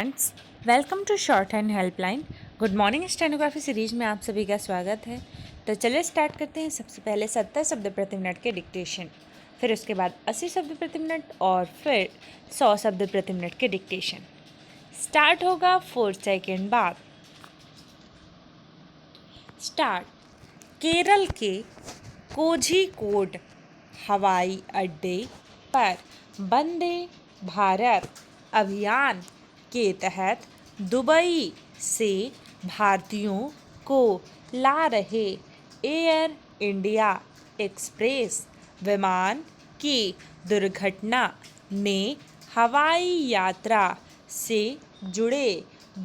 Friends, welcome to shorthand helpline. Good morning stenography series में आप सभी का स्वागत है। तो चलिए स्टार्ट करते हैं। सबसे पहले 70 शब्द प्रति मिनट के डिक्टेशन, फिर उसके बाद 80 शब्द प्रति मिनट और फिर 100 शब्द प्रति मिनट के डिक्टेशन। स्टार्ट होगा 4 सेकेंड बाद। स्टार्ट। केरल के कोझिकोड हवाई अड्डे पर वंदे भारत अभियान के तहत दुबई से भारतीयों को ला रहे एयर इंडिया एक्सप्रेस विमान की दुर्घटना ने हवाई यात्रा से जुड़े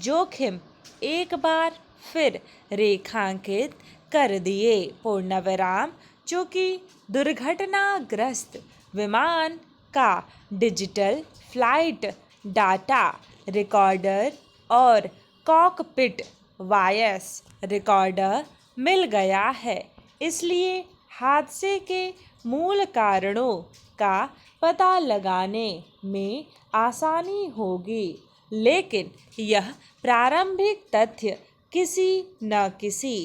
जोखिम एक बार फिर रेखांकित कर दिए। पूर्णविराम। चूँकि दुर्घटनाग्रस्त विमान का डिजिटल फ्लाइट डाटा रिकॉर्डर और कॉकपिट वॉइस रिकॉर्डर मिल गया है, इसलिए हादसे के मूल कारणों का पता लगाने में आसानी होगी। लेकिन यह प्रारंभिक तथ्य किसी न किसी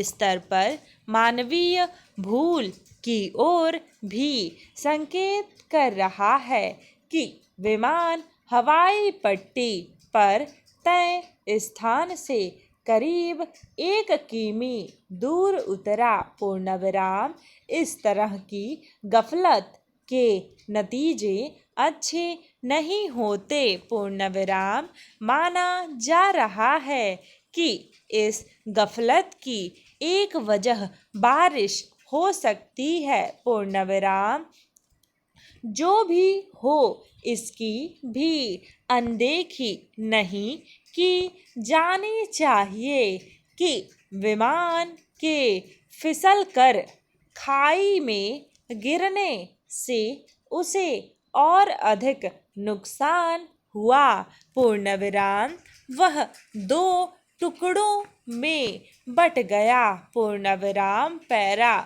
स्तर पर मानवीय भूल की ओर भी संकेत कर रहा है कि विमान हवाई पट्टी पर तय स्थान से करीब 1 किमी दूर उतरा। पूर्णविराम। इस तरह की गफलत के नतीजे अच्छे नहीं होते। पूर्णविराम। माना जा रहा है कि इस गफलत की एक वजह बारिश हो सकती है। पूर्णविराम। जो भी हो, इसकी भी अनदेखी नहीं की जानी चाहिए कि विमान के फिसलकर खाई में गिरने से उसे और अधिक नुकसान हुआ। पूर्णविराम। वह 2 टुकड़ों में बट गया। पूर्णविराम। पैरा।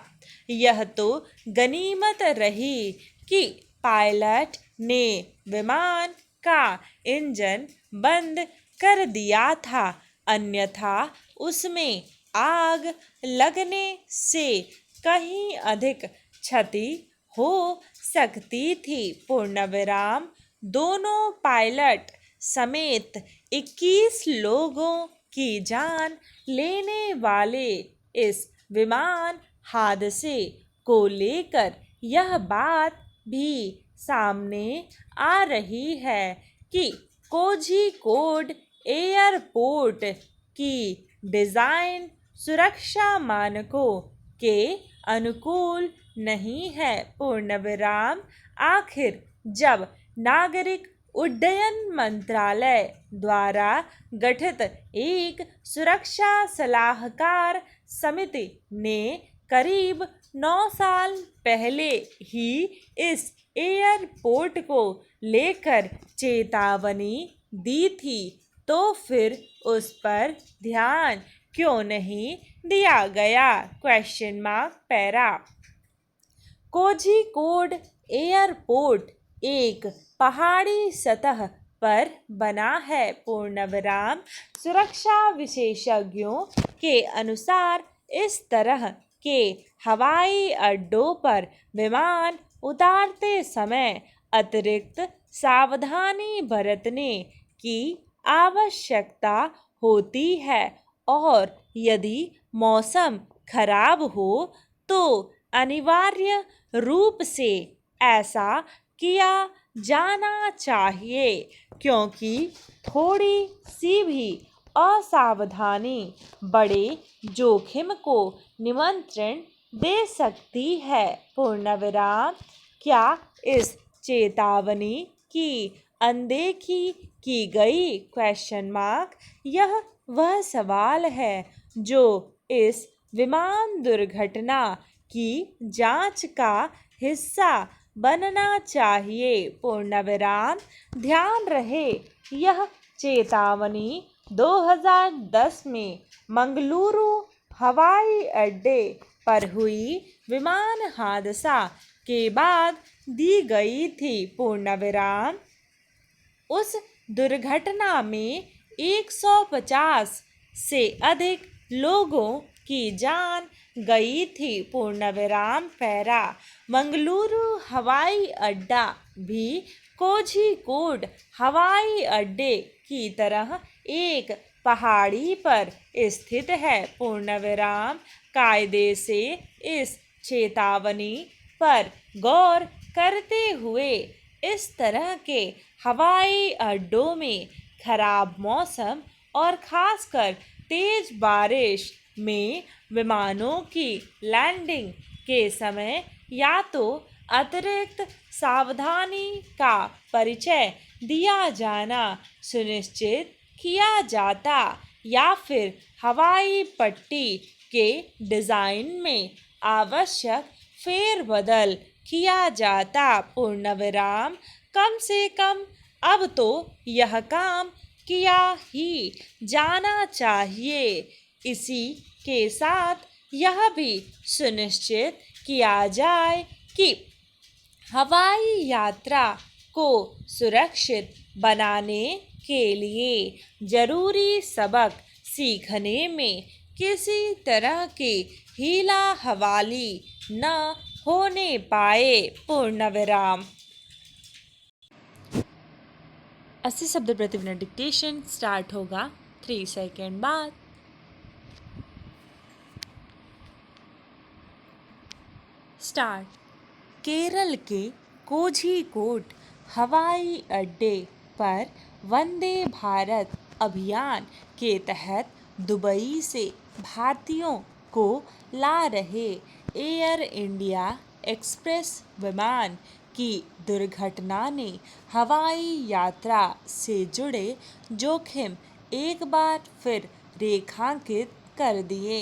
यह तो गनीमत रही कि पायलट ने विमान का इंजन बंद कर दिया था, अन्यथा उसमें आग लगने से कहीं अधिक क्षति हो सकती थी। पूर्णविराम। दोनों पायलट समेत 21 लोगों की जान लेने वाले इस विमान हादसे को लेकर यह बात भी सामने आ रही है कि कोझिकोड एयरपोर्ट की डिज़ाइन सुरक्षा मानकों के अनुकूल नहीं है। पूर्णविराम। आखिर जब नागरिक उड्डयन मंत्रालय द्वारा गठित एक सुरक्षा सलाहकार समिति ने करीब 9 साल पहले ही इस एयरपोर्ट को लेकर चेतावनी दी थी, तो फिर उस पर ध्यान क्यों नहीं दिया गया? पैरा। कोझिकोड एयरपोर्ट एक पहाड़ी सतह पर बना है। पूर्णविराम। सुरक्षा विशेषज्ञों के अनुसार इस तरह के हवाई अड्डों पर विमान उतारते समय अतिरिक्त सावधानी बरतने की आवश्यकता होती है और यदि मौसम खराब हो तो अनिवार्य रूप से ऐसा किया जाना चाहिए, क्योंकि थोड़ी सी भी असावधानी बड़े जोखिम को निमंत्रण दे सकती है। पूर्णविराम। क्या इस चेतावनी की अनदेखी की गई? यह वह सवाल है जो इस विमान दुर्घटना की जांच का हिस्सा बनना चाहिए। पूर्णविराम। ध्यान रहे, यह चेतावनी 2010 में मंगलुरु हवाई अड्डे पर हुई विमान हादसा के बाद दी गई थी। पूर्णविराम। उस दुर्घटना में 150 से अधिक लोगों की जान गई थी। पूर्णविराम पैरा। मंगलुरु हवाई अड्डा भी कोझिकोड हवाई अड्डे की तरह एक पहाड़ी पर स्थित है। पूर्णविराम। कायदे से इस चेतावनी पर गौर करते हुए इस तरह के हवाई अड्डों में खराब मौसम और खासकर तेज बारिश में विमानों की लैंडिंग के समय या तो अतिरिक्त सावधानी का परिचय दिया जाना सुनिश्चित किया जाता या फिर हवाई पट्टी के डिज़ाइन में आवश्यक फेरबदल किया जाता। पूर्णविराम। कम से कम अब तो यह काम किया ही जाना चाहिए। इसी के साथ यह भी सुनिश्चित किया जाए कि हवाई यात्रा को सुरक्षित बनाने के लिए जरूरी सबक सीखने में किसी तरह की हीला हवाली न होने पाए। पूर्णविराम। 80 शब्द प्रति मिनट डिक्टेशन स्टार्ट होगा 3 सेकेंड बाद। स्टार्ट। केरल के कोझिकोड हवाई अड्डे पर वंदे भारत अभियान के तहत दुबई से भारतीयों को ला रहे एयर इंडिया एक्सप्रेस विमान की दुर्घटना ने हवाई यात्रा से जुड़े जोखिम एक बार फिर रेखांकित कर दिए।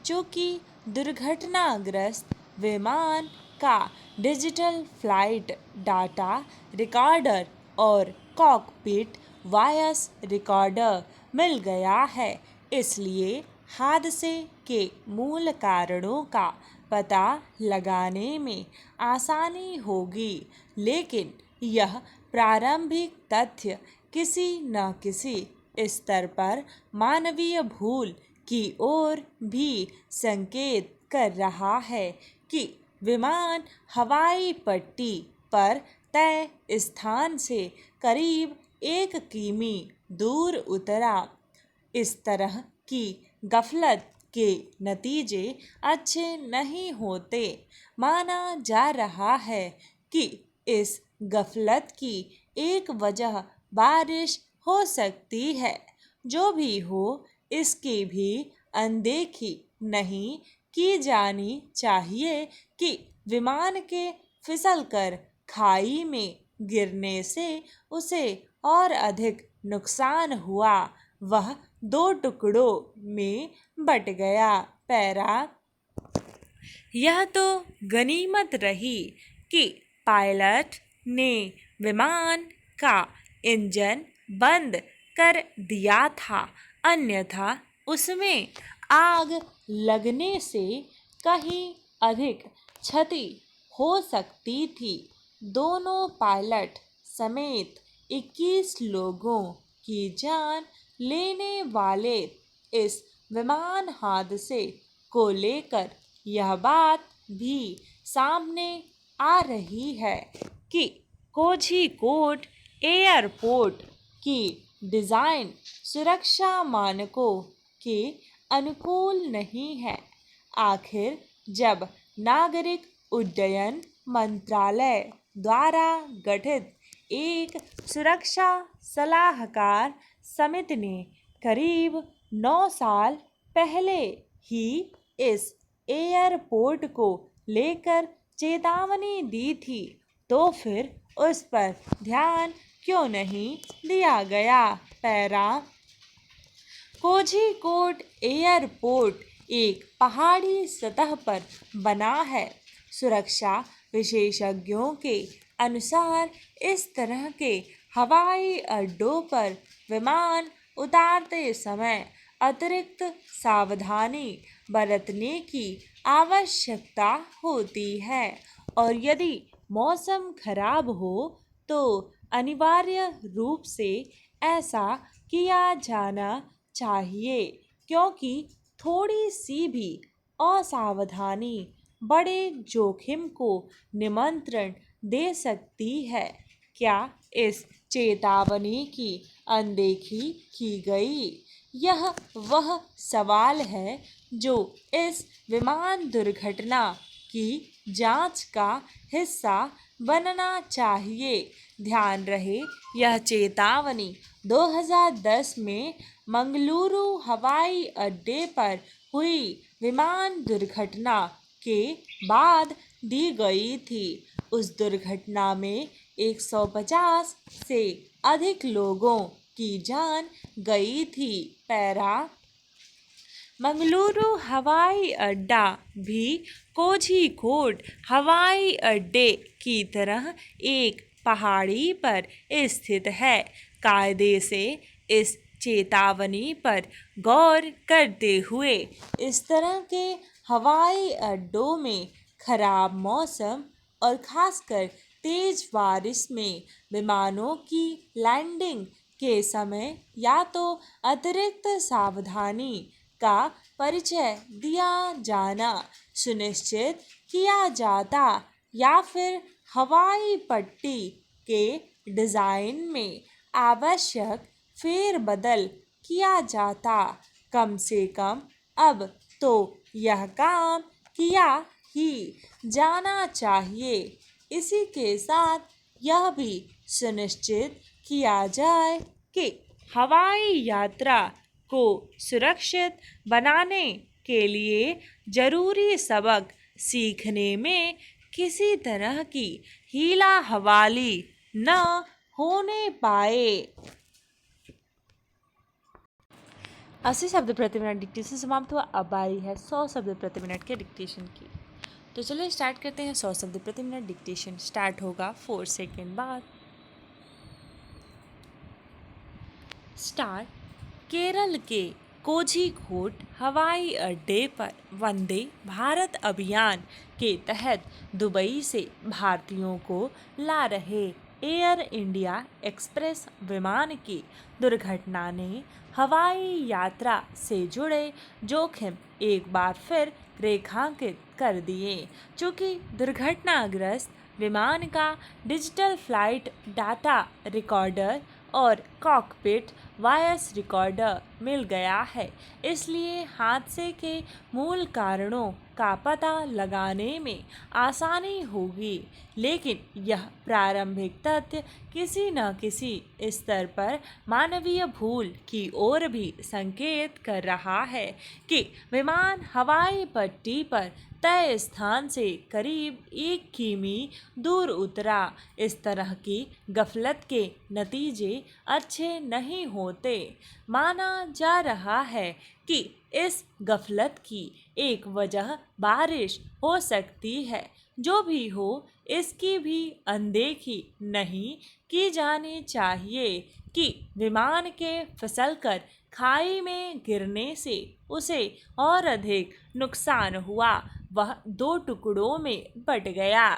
चूँकि दुर्घटनाग्रस्त विमान का डिजिटल फ्लाइट डाटा रिकॉर्डर और कॉकपिट वॉयस रिकॉर्डर मिल गया है, इसलिए हादसे के मूल कारणों का पता लगाने में आसानी होगी। लेकिन यह प्रारंभिक तथ्य किसी न किसी स्तर पर मानवीय भूल की ओर भी संकेत कर रहा है कि विमान हवाई पट्टी पर तय स्थान से करीब 1 किमी दूर उतरा। इस तरह की गफलत के नतीजे अच्छे नहीं होते। माना जा रहा है कि इस गफलत की एक वजह बारिश हो सकती है। जो भी हो, इसकी भी अनदेखी नहीं की जानी चाहिए कि विमान के फिसलकर खाई में गिरने से उसे और अधिक नुकसान हुआ। वह 2 टुकड़ों में बट गया। पैरा। यह तो गनीमत रही कि पायलट ने विमान का इंजन बंद कर दिया था, अन्यथा उसमें आग लगने से कहीं अधिक क्षति हो सकती थी। दोनों पायलट समेत 21 लोगों की जान लेने वाले इस विमान हादसे को लेकर यह बात भी सामने आ रही है कि कोझिकोड एयरपोर्ट की डिज़ाइन सुरक्षा मानकों के अनुकूल नहीं है। आखिर जब नागरिक उड्डयन मंत्रालय द्वारा गठित एक सुरक्षा सलाहकार समिति ने करीब 9 साल पहले ही इस एयरपोर्ट को लेकर चेतावनी दी थी, तो फिर उस पर ध्यान क्यों नहीं दिया गया। पैरा। कोझिकोड एयरपोर्ट एक पहाड़ी सतह पर बना है। सुरक्षा विशेषज्ञों के अनुसार इस तरह के हवाई अड्डों पर विमान उतारते समय अतिरिक्त सावधानी बरतने की आवश्यकता होती है और यदि मौसम खराब हो तो अनिवार्य रूप से ऐसा किया जाना चाहिए, क्योंकि थोड़ी सी भी असावधानी बड़े जोखिम को निमंत्रण दे सकती है। क्या इस चेतावनी की अनदेखी की गई? यह वह सवाल है जो इस विमान दुर्घटना की जांच का हिस्सा बनना चाहिए। ध्यान रहे, यह चेतावनी 2010 में मंगलुरु हवाई अड्डे पर हुई विमान दुर्घटना के बाद दी गई थी। उस दुर्घटना में 150 से अधिक लोगों की जान गई थी। पैरा मंगलुरु हवाई अड्डा भी कोझिकोड हवाई अड्डे की तरह एक पहाड़ी पर स्थित है। कायदे से इस चेतावनी पर गौर करते हुए इस तरह के हवाई अड्डों में खराब मौसम और खासकर तेज बारिश में विमानों की लैंडिंग के समय या तो अतिरिक्त सावधानी का परिचय दिया जाना सुनिश्चित किया जाता या फिर हवाई पट्टी के डिज़ाइन में आवश्यक फेरबदल किया जाता। कम से कम अब तो यह काम किया ही जाना चाहिए। इसी के साथ यह भी सुनिश्चित किया जाए कि हवाई यात्रा को सुरक्षित बनाने के लिए जरूरी सबक सीखने में किसी तरह की हीला हवाली न होने पाए। 80 शब्द प्रति मिनट डिक्टेशन समाप्त हुआ। अब बारी है 100 शब्द प्रति मिनट के डिक्टेशन की। तो चलिए स्टार्ट करते हैं। 100 शब्द प्रति मिनट डिक्टेशन स्टार्ट होगा 4 सेकेंड बाद। स्टार्ट। केरल के कोझिकोड हवाई अड्डे पर वंदे भारत अभियान के तहत दुबई से भारतीयों को ला रहे एयर इंडिया एक्सप्रेस विमान की दुर्घटना ने हवाई यात्रा से जुड़े जोखिम एक बार फिर रेखांकित कर दिए। चूँकि दुर्घटनाग्रस्त विमान का डिजिटल फ्लाइट डाटा रिकॉर्डर और कॉकपिट वॉइस रिकॉर्डर मिल गया है, इसलिए हादसे के मूल कारणों का पता लगाने में आसानी होगी। लेकिन यह प्रारंभिक तथ्य किसी न किसी स्तर पर मानवीय भूल की ओर भी संकेत कर रहा है कि विमान हवाई पट्टी पर तय स्थान से करीब 1 किमी दूर उतरा। इस तरह की गफलत के नतीजे अच्छे नहीं होते। माना जा रहा है कि इस गफलत की एक वजह बारिश हो सकती है। जो भी हो, इसकी भी अनदेखी नहीं की जानी चाहिए कि विमान के फिसलकर खाई में गिरने से उसे और अधिक नुकसान हुआ। वह 2 टुकड़ों में बट गया।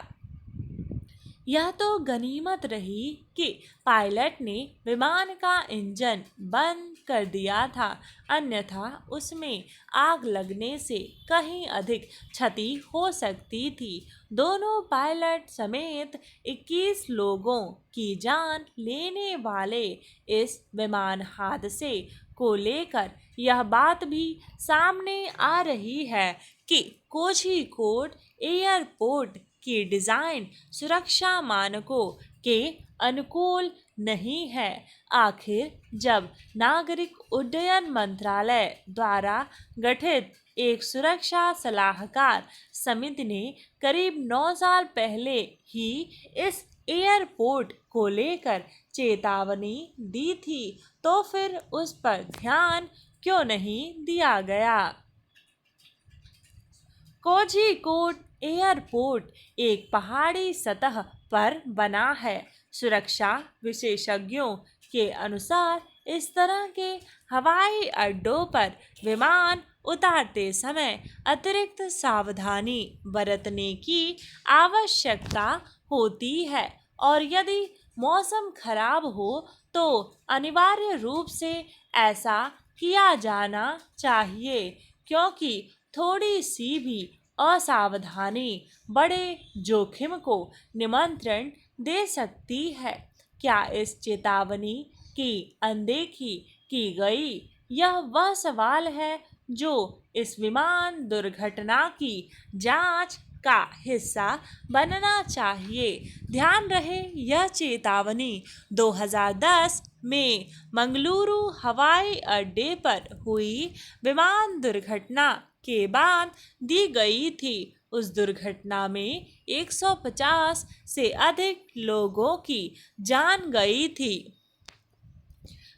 यह तो गनीमत रही कि पायलट ने विमान का इंजन बंद कर दिया था, अन्यथा उसमें आग लगने से कहीं अधिक क्षति हो सकती थी। दोनों पायलट समेत 21 लोगों की जान लेने वाले इस विमान हादसे को लेकर यह बात भी सामने आ रही है कि कोझिकोड एयरपोर्ट की डिज़ाइन सुरक्षा मानकों के अनुकूल नहीं है। आखिर जब नागरिक उड्डयन मंत्रालय द्वारा गठित एक सुरक्षा सलाहकार समिति ने करीब 9 साल पहले ही इस एयरपोर्ट को लेकर चेतावनी दी थी, तो फिर उस पर ध्यान क्यों नहीं दिया गया? कोझिकोड एयरपोर्ट एक पहाड़ी सतह पर बना है। सुरक्षा विशेषज्ञों के अनुसार इस तरह के हवाई अड्डों पर विमान उतारते समय अतिरिक्त सावधानी बरतने की आवश्यकता होती है और यदि मौसम खराब हो तो अनिवार्य रूप से ऐसा किया जाना चाहिए, क्योंकि थोड़ी सी भी असावधानी बड़े जोखिम को निमंत्रण दे सकती है। क्या इस चेतावनी की अनदेखी की गई? यह वह सवाल है जो इस विमान दुर्घटना की जांच का हिस्सा बनना चाहिए। ध्यान रहे, यह चेतावनी 2010 में मंगलुरु हवाई अड्डे पर हुई विमान दुर्घटना के बाद दी गई थी। उस दुर्घटना में 150 से अधिक लोगों की जान गई थी।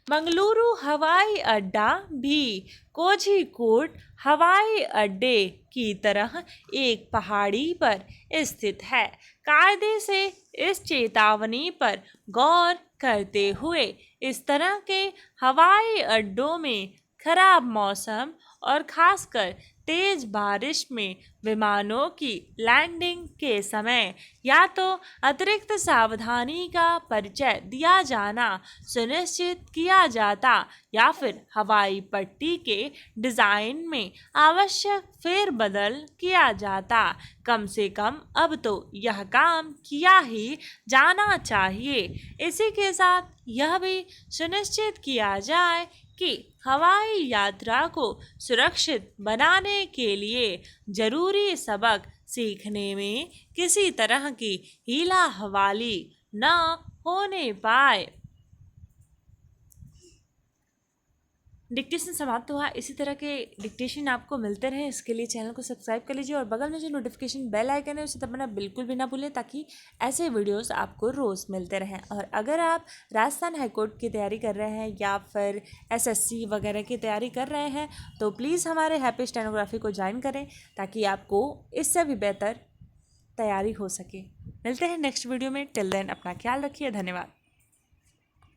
मंगलुरु हवाई अड्डा भी कोझिकोड हवाई अड्डे की तरह एक पहाड़ी पर स्थित है। कायदे से इस चेतावनी पर गौर करते हुए इस तरह के हवाई अड्डों में खराब मौसम और खासकर तेज बारिश में विमानों की लैंडिंग के समय या तो अतिरिक्त सावधानी का परिचय दिया जाना सुनिश्चित किया जाता या फिर हवाई पट्टी के डिज़ाइन में आवश्यक फेरबदल किया जाता। कम से कम अब तो यह काम किया ही जाना चाहिए। इसी के साथ यह भी सुनिश्चित किया जाए कि हवाई यात्रा को सुरक्षित बनाने के लिए जरूरी सबक सीखने में किसी तरह की हीला हवाली न होने पाए। डिक्टेशन समाप्त हुआ। इसी तरह के डिक्टेशन आपको मिलते रहे, इसके लिए चैनल को सब्सक्राइब कर लीजिए और बगल में जो नोटिफिकेशन बेल आइकन है उसे दबाना बिल्कुल भी ना भूलें, ताकि ऐसे वीडियोस आपको रोज़ मिलते रहें। और अगर आप राजस्थान हाईकोर्ट की तैयारी कर रहे हैं या फिर एसएससी वगैरह की तैयारी कर रहे हैं तो प्लीज़ हमारे हैप्पी स्टेनोग्राफी को ज्वाइन करें, ताकि आपको इससे भी बेहतर तैयारी हो सके। मिलते हैं नेक्स्ट वीडियो में। टिल देन अपना ख्याल रखिए। धन्यवाद।